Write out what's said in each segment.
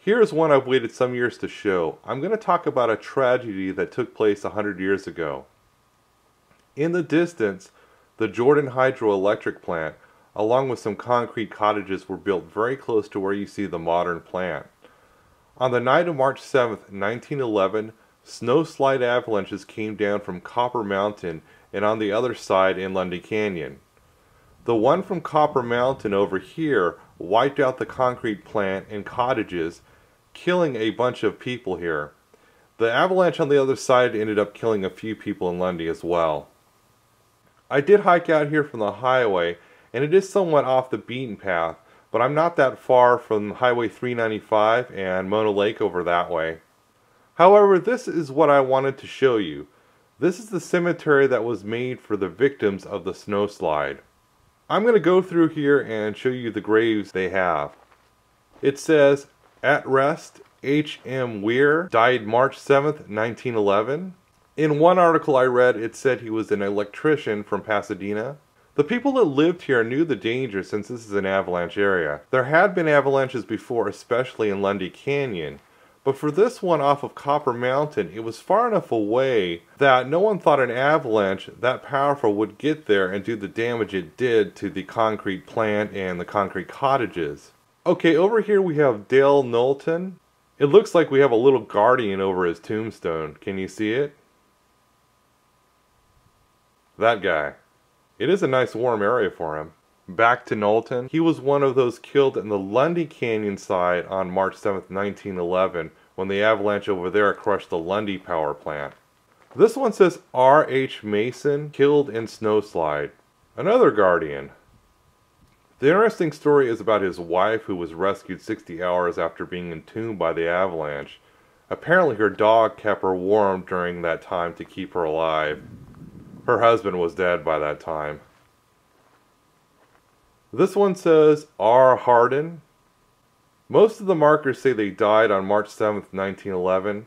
Here's one I've waited some years to show. I'm going to talk about a tragedy that took place 100 years ago. In the distance, the Jordan Hydroelectric Plant, along with some concrete cottages, were built very close to where you see the modern plant. On the night of March 7, 1911, snowslide avalanches came down from Copper Mountain and on the other side in Lundy Canyon. The one from Copper Mountain over here wiped out the concrete plant and cottages, killing a bunch of people here. The avalanche on the other side ended up killing a few people in Lundy as well. I did hike out here from the highway, and it is somewhat off the beaten path, but I'm not that far from Highway 395 and Mona Lake over that way. However, this is what I wanted to show you. This is the cemetery that was made for the victims of the snowslide. I'm going to go through here and show you the graves they have. It says, "At rest, H.M. Weir, died March 7th, 1911. In one article I read, it said he was an electrician from Pasadena. The people that lived here knew the danger since this is an avalanche area. There had been avalanches before, especially in Lundy Canyon. But for this one off of Copper Mountain, it was far enough away that no one thought an avalanche that powerful would get there and do the damage it did to the concrete plant and the concrete cottages." Okay, over here we have Dale Knowlton. It looks like we have a little guardian over his tombstone. Can you see it? That guy. It is a nice warm area for him. Back to Knowlton. He was one of those killed in the Lundy Canyon side on March 7th, 1911, when the avalanche over there crushed the Lundy power plant. This one says R.H. Mason, killed in snowslide. Another guardian. The interesting story is about his wife, who was rescued 60 hours after being entombed by the avalanche. Apparently her dog kept her warm during that time to keep her alive. Her husband was dead by that time. This one says R. Hardin. Most of the markers say they died on March 7th, 1911.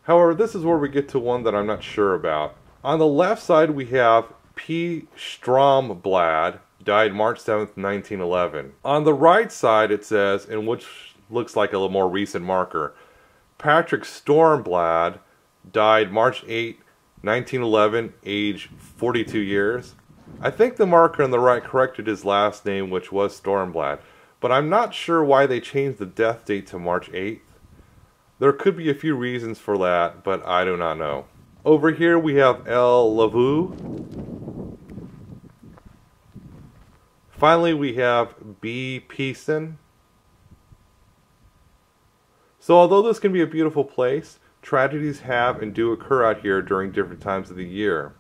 However, this is where we get to one that I'm not sure about. On the left side we have P. Stromblad, died March 7th, 1911. On the right side it says, and which looks like a little more recent marker, Patrick Stormblad, died March 8, 1911, age 42 years. I think the marker on the right corrected his last name, which was Stormblad, but I'm not sure why they changed the death date to March 8th. There could be a few reasons for that, but I do not know. Over here we have L. Lavu. Finally we have B. Peason. So although this can be a beautiful place, tragedies have and do occur out here during different times of the year.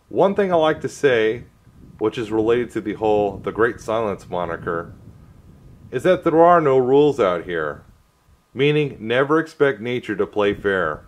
One thing I like to say, which is related to the Great Silence moniker, is that there are no rules out here. Meaning, never expect nature to play fair.